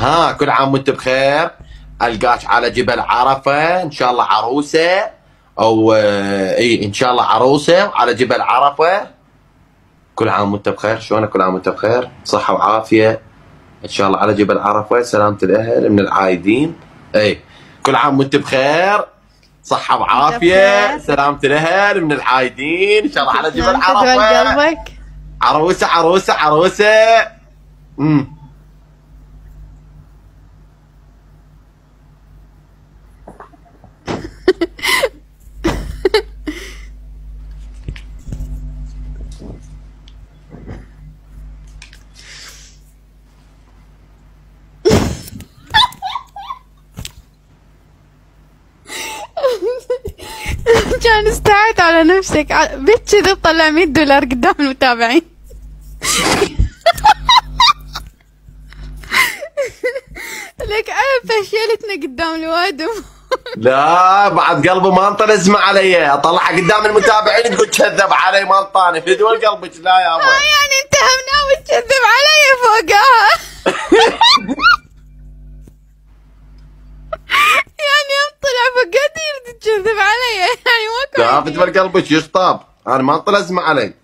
ها كل عام وانت بخير. القاك على جبل عرفه ان شاء الله عروسه، او اي ان شاء الله عروسه وعلى جبل عرفه. كل عام وانت بخير. شلونك؟ كل عام وانت بخير، صحه وعافيه ان شاء الله على جبل عرفه، سلامه الاهل من العايدين. اي كل عام وانت بخير، صحه وعافيه، سلامه الاهل من العايدين ان شاء الله على جبل عرفه. قلبك عروسه عروسه عروسه. كان استعيت على نفسك بيت كذا تطلع $100 قدام المتابعين. لك فشلتنا قدام الوادم. لا بعد قلبي ما انطى لازمه علي، اطلعها قدام المتابعين تقول كذب علي ما انطاني في دول قلبك. لا يا ابو يعني انت هم ناوي تكذب علي فوقها. يعني هم طلع فوقها تريد تكذب علي يعني ما كان. لا في دول قلبك يشطب، انا ما انطى لازمه علي.